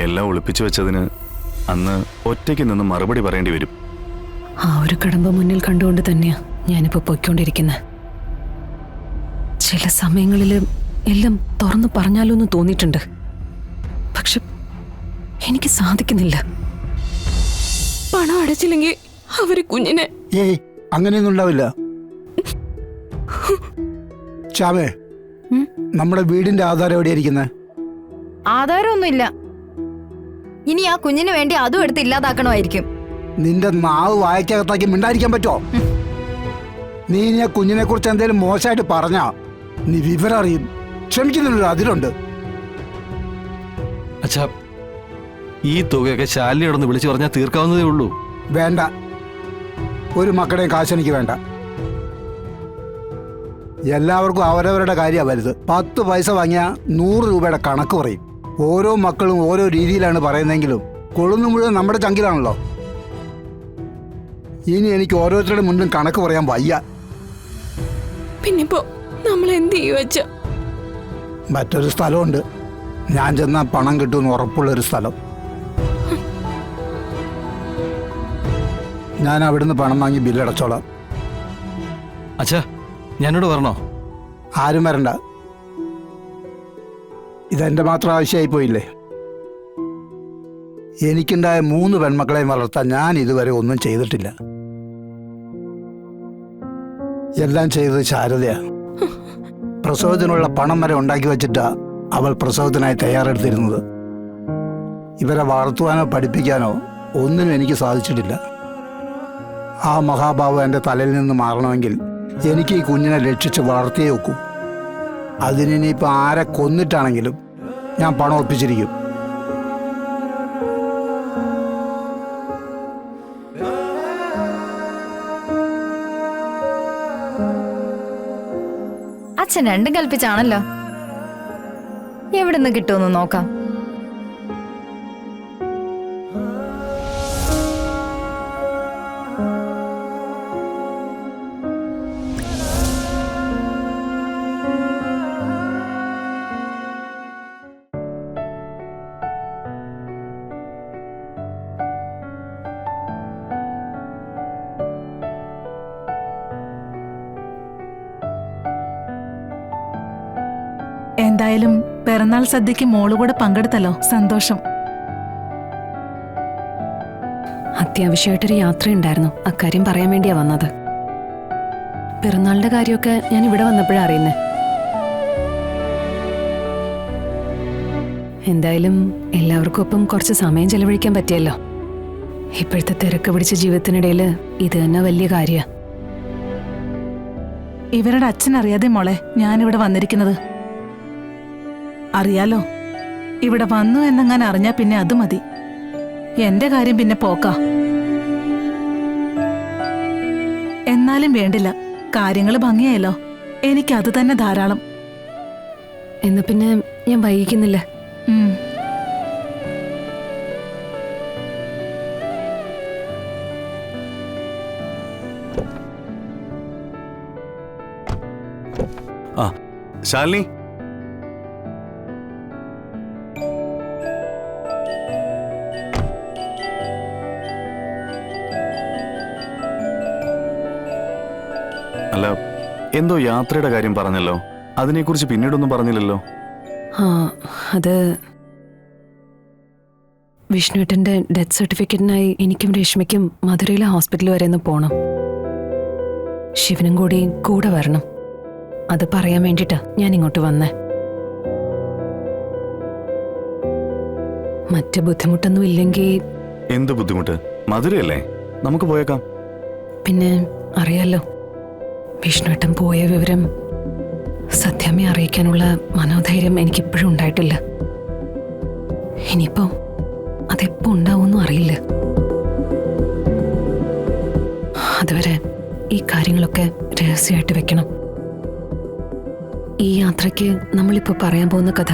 എല്ലാം ഒളിപ്പിച്ചു വെച്ചതിന് അന്ന് ഒറ്റയ്ക്ക് നിന്ന് മറുപടി പറയേണ്ടി വരും. ആ ഒരു കടമ്പ മുന്നിൽ കണ്ടുകൊണ്ട് തന്നെയാ ഞാനിപ്പോ പൊയ്ക്കൊണ്ടിരിക്കുന്നത്. ചില സമയങ്ങളിൽ എല്ലാം തുറന്നു പറഞ്ഞാലോ എന്ന് തോന്നിയിട്ടുണ്ട്. പക്ഷെ എനിക്ക് സാധിക്കുന്നില്ല. പണം അടച്ചില്ലെങ്കിൽ അവര് കുഞ്ഞിനെ. ഏയ് അങ്ങനെയൊന്നും ഉണ്ടാവില്ല. ചാവേ, നമ്മുടെ വീടിന്റെ ആധാരം എവിടെയായിരിക്കുന്നത്? ആധാരമൊന്നുമില്ല. ഇനി ആ കുഞ്ഞിന് വേണ്ടി അതും എടുത്ത് ഇല്ലാതാക്കണമായിരിക്കും. നിന്റെ നാവ് വായക്കകത്താക്കി മിണ്ടായിരിക്കാൻ പറ്റോ? നീ ഇനി ആ കുഞ്ഞിനെ കുറിച്ച് എന്തെങ്കിലും മോശമായിട്ട് പറഞ്ഞാ നീ വിവരം അറിയും. ക്ഷമിക്കുന്നുണ്ടല്ലോ, അതിലുണ്ട്. അച്ഛാ, ഈ തുകയൊക്കെ ശാലിനിയോടൊന്ന് വിളിച്ചു പറഞ്ഞാൽ തീർക്കാവുന്നതേ ഉള്ളൂ. വേണ്ട, ഒരു മക്കളുടെയും കാശ് എനിക്ക് വേണ്ട. എല്ലാവർക്കും അവരവരുടെ കാര്യമാണ് വലുത്. 10 പൈസ വാങ്ങിയാൽ 100 രൂപയുടെ കണക്ക് പറയും. ഓരോ മക്കളും ഓരോ രീതിയിലാണ് പറയുന്നതെങ്കിലും കൊള്ളുന്ന മുഴുവൻ നമ്മുടെ ചങ്കിലാണല്ലോ. ഇനി എനിക്ക് ഓരോരുത്തരുടെ മുന്നിലും കണക്ക് പറയാൻ വയ്യ. പിന്നിപ്പോ നമ്മൾ എന്ത് ചെയ്യും അച്ഛാ? മറ്റൊരു സ്ഥലമുണ്ട്, ഞാൻ ചെന്നാൽ പണം കിട്ടുമെന്ന് ഉറപ്പുള്ളൊരു സ്ഥലം. ഞാൻ അവിടുന്ന് പണം വാങ്ങി ബില്ലടച്ചോളാം. അച്ഛാ, ഞാനോട് പറഞ്ഞോ? ആരും വരണ്ട. ഇതെന്റെ മാത്രം ആവശ്യമായി പോയില്ലേ? എനിക്കുണ്ടായ 3 പെൺമക്കളെയും വളർത്താൻ ഞാൻ ഇതുവരെ ഒന്നും ചെയ്തിട്ടില്ല. എല്ലാം ചെയ്തത് ശാരദയാ. പ്രസവത്തിനുള്ള പണം വരെ ഉണ്ടാക്കി വെച്ചിട്ടാ അവൾ പ്രസവത്തിനായി തയ്യാറെടുത്തിരുന്നത്. ഇവരെ വളർത്തുവാനോ പഠിപ്പിക്കാനോ ഒന്നിനും എനിക്ക് സാധിച്ചിട്ടില്ല. ആ മഹാഭാവം എൻ്റെ തലയിൽ നിന്ന് മാറണമെങ്കിൽ എനിക്ക് ഈ കുഞ്ഞിനെ രക്ഷിച്ച് വളർത്തിയേ വെക്കൂ. അതിനിപ്പോൾ ആരെ കൊന്നിട്ടാണെങ്കിലും ഞാൻ പണം ഒപ്പിച്ചിരിക്കും. അച്ഛൻ രണ്ടും കൽപ്പിച്ചാണല്ലോ. എവിടുന്ന് കിട്ടുമെന്ന് നോക്കാം. എന്തായാലും പിറന്നാൾ സദ്യക്ക് മോള് കൂടെ പങ്കെടുത്തല്ലോ, സന്തോഷം. അത്യാവശ്യമായിട്ടൊരു യാത്രയുണ്ടായിരുന്നു, അക്കാര്യം പറയാൻ വേണ്ടിയാ വന്നത്. പിറന്നാളിന്റെ കാര്യമൊക്കെ ഞാൻ ഇവിടെ വന്നപ്പോഴാണ് അറിയുന്നത്. എന്തായാലും എല്ലാവർക്കും ഒപ്പം കുറച്ച് സമയം ചെലവഴിക്കാൻ പറ്റിയല്ലോ. ഇപ്പോഴത്തെ തിരക്ക് പിടിച്ച ജീവിതത്തിനിടയിൽ ഇത് തന്നെ വലിയ കാര്യമാണ്. ഇവരുടെ അച്ഛൻ അറിയാതെ മോളെ ഞാനിവിടെ വന്നിരിക്കുന്നത്. അറിയാലോ, ഇവിടെ വന്നു എന്നങ്ങനെ അറിഞ്ഞാ പിന്നെ അത് മതി. എന്റെ കാര്യം പിന്നെ പോക്കാ. എന്നാലും വേണ്ടില്ല, കാര്യങ്ങൾ ഭംഗിയായല്ലോ. എനിക്കത് തന്നെ ധാരാളം. എന്നാ പിന്നെ ഞാൻ വൈകിക്കുന്നില്ല. ആ ശാലിനി, അല്ല, എന്തോ യാത്രയുടെ കാര്യം പറഞ്ഞല്ലോ, അതിനെക്കുറിച്ച് പിന്നീടൊന്നും പറഞ്ഞില്ലല്ലോ. ആ, അത് വിഷ്ണുവേട്ടന്റെ ഡെത്ത് സർട്ടിഫിക്കറ്റിനായി എനിക്കും രശ്മിക്കും മധുരയിലെ ഹോസ്പിറ്റൽ വരെ ഒന്ന് പോണം. ശിവനും കൂടി കൂടെ വരണം. അത് പറയാൻ വേണ്ടിട്ടാ ഞാൻ ഇങ്ങോട്ട് വന്നേ. മറ്റ് ബുദ്ധിമുട്ടൊന്നും ഇല്ലെങ്കിൽ. എന്ത് ബുദ്ധിമുട്ട്? മധുരയല്ലേ, നമുക്ക് പോയേക്കാം. പിന്നെ അറിയാലോ, വിഷ്ണുവേട്ടൻ പോയ വിവരം സത്യാമ്മയെ അറിയിക്കാനുള്ള മനോധൈര്യം എനിക്കിപ്പോഴും ഉണ്ടായിട്ടില്ല. ഇനിയിപ്പോ അതെപ്പോ ഉണ്ടാവുമെന്നും അറിയില്ല. അതുവരെ ഈ കാര്യങ്ങളൊക്കെ രഹസ്യമായിട്ട് വെക്കണം. ഈ യാത്രയ്ക്ക് നമ്മളിപ്പോ പറയാൻ പോകുന്ന കഥ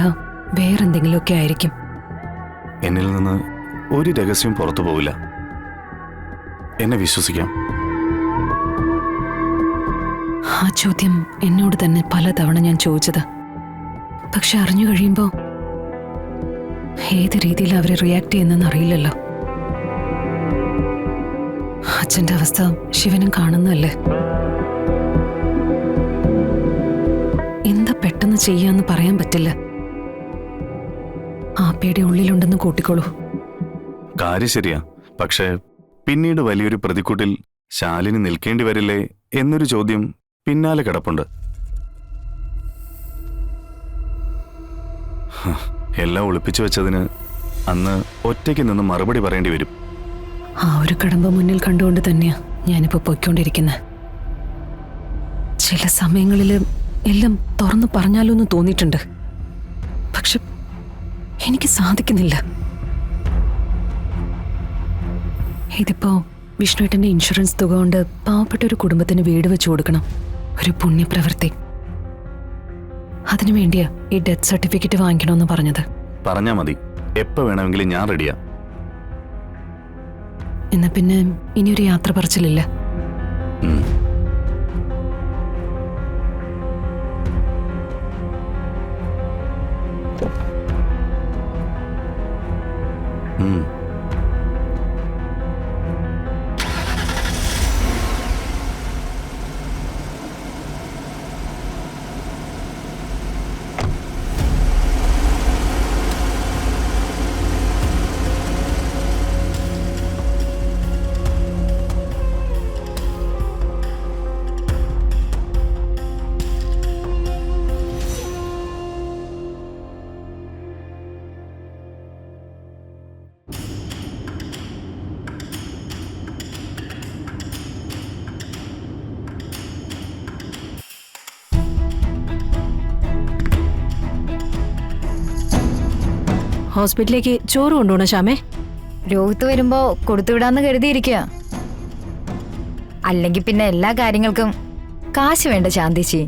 വേറെന്തെങ്കിലുമൊക്കെ ആയിരിക്കും. എന്നിൽ നിന്ന് ഒരു രഹസ്യം പുറത്തു പോവില്ല, എന്നെ വിശ്വസിക്കാം. ആ ചോദ്യം എന്നോട് തന്നെ പലതവണ ഞാൻ ചോദിച്ചത്. പക്ഷെ അറിഞ്ഞു കഴിയുമ്പോ ഏത് രീതിയിൽ അവർ റിയാക്ട് ചെയ്യുന്നെന്ന് അറിയില്ലല്ലോ. അച്ഛന്റെ അവസ്ഥ ശിവനും കാണുന്നല്ലേ. എന്താ പെട്ടെന്ന് ചെയ്യാന്ന് പറയാൻ പറ്റില്ല. ആ പേടി ഉള്ളിലുണ്ടെന്ന് കൂട്ടിക്കോളൂ. കാര്യം ശരിയാ. പക്ഷേ പിന്നീട് വലിയൊരു പ്രതിക്കൂട്ടിൽ ശാലിനി നിൽക്കേണ്ടി വരില്ലേ എന്നൊരു ചോദ്യം പിന്നാലെ കിടപ്പുണ്ട്. എല്ലാം ഒളിപ്പിച്ചു വെച്ചതിന് അന്ന് ഒറ്റയ്ക്ക് നിന്ന് മറുപടി പറയേണ്ടി വരും. ആ ഒരു കടമ്പ മുന്നിൽ കണ്ടുകൊണ്ട് തന്നെയാ ഞാനിപ്പോ പൊയ്ക്കൊണ്ടിരിക്കുന്നത്. ചില സമയങ്ങളിൽ എല്ലാം തുറന്നു പറഞ്ഞാലോ എന്ന് തോന്നിയിട്ടുണ്ട്. പക്ഷെ എനിക്ക് സാധിക്കുന്നില്ല. ഇതിപ്പോ വിഷ്ണുവേട്ടന്റെ ഇൻഷുറൻസ് തുക കൊണ്ട് പാവപ്പെട്ട ഒരു കുടുംബത്തിന് വീട് വെച്ചു കൊടുക്കണം. ഒരു പുണ്യപ്രവൃത്തി. അതിനു വേണ്ടിയാ ഈ ഡെത്ത് സർട്ടിഫിക്കറ്റ് വാങ്ങിക്കണമെന്ന് പറഞ്ഞത്. പറഞ്ഞാ മതി, എപ്പോ വേണമെങ്കിലും ഞാൻ റെഡിയാ. എന്നാ പിന്നെ ഇനിയൊരു യാത്ര പറച്ചിലില്ല. ഉം. ഉം. ഹോസ്പിറ്റലിലേക്ക് ചോറ് കൊണ്ടുപോകണം ശ്യാമേ. രോഹിത്ത് വരുമ്പോ കൊടുത്തുവിടാന്ന് കരുതിയിരിക്കുക. അല്ലെങ്കിൽ പിന്നെ എല്ലാ കാര്യങ്ങൾക്കും കാശ് വേണ്ട ശാന്തിച്ചി.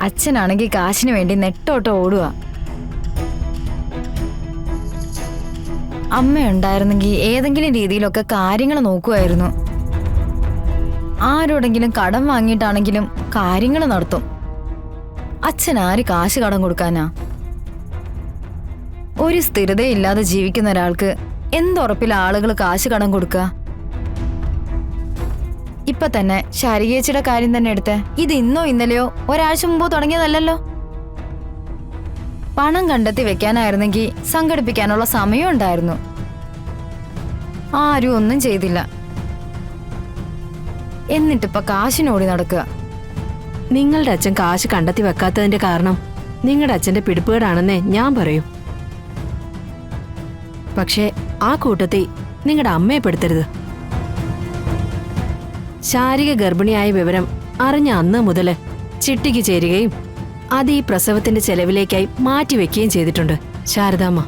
അച്ഛനാണെങ്കിൽ കാശിന് വേണ്ടി നെട്ടോട്ടോ ഓടുക. അമ്മ ഉണ്ടായിരുന്നെങ്കിൽ ഏതെങ്കിലും രീതിയിലൊക്കെ കാര്യങ്ങൾ നോക്കുമായിരുന്നു. ആരോടെങ്കിലും കടം വാങ്ങിയിട്ടാണെങ്കിലും കാര്യങ്ങൾ നടത്തും. അച്ഛൻ ആര് കാശ് കടം കൊടുക്കാനാ? ഒരു സ്ഥിരതയില്ലാതെ ജീവിക്കുന്ന ഒരാൾക്ക് എന്തുറപ്പിൽ ആളുകൾ കാശ് കടം കൊടുക്കുക? ഇപ്പൊ തന്നെ ശാരികേച്ചിയുടെ കാര്യം തന്നെ എടുത്ത്, ഇത് ഇന്നോ ഇന്നലെയോ ഒരാഴ്ച മുമ്പോ തുടങ്ങിയതല്ലോ. പണം കണ്ടെത്തി വെക്കാനായിരുന്നെങ്കിൽ സംഘടിപ്പിക്കാനുള്ള സമയം ഉണ്ടായിരുന്നു. ആരും ഒന്നും ചെയ്തില്ല. എന്നിട്ടിപ്പ കാശിനോടി നടക്കുക. നിങ്ങളുടെ അച്ഛൻ കാശ് കണ്ടെത്തി വെക്കാത്തതിന്റെ കാരണം നിങ്ങളുടെ അച്ഛന്റെ പിടിപ്പുകേടാണെന്നേ ഞാൻ പറയൂ. പക്ഷേ ആ കൂട്ടത്തിൽ നിങ്ങളുടെ അമ്മയെ പെടുത്തരുത്. ശാരിക ഗർഭിണിയായ വിവരം അറിഞ്ഞ അന്ന് മുതല് ചിട്ടിക്ക് ചേരുകയും അത് ഈ പ്രസവത്തിന്റെ ചെലവിലേക്കായി മാറ്റിവെക്കുകയും ചെയ്തിട്ടുണ്ട് ശാരദാമ്മ.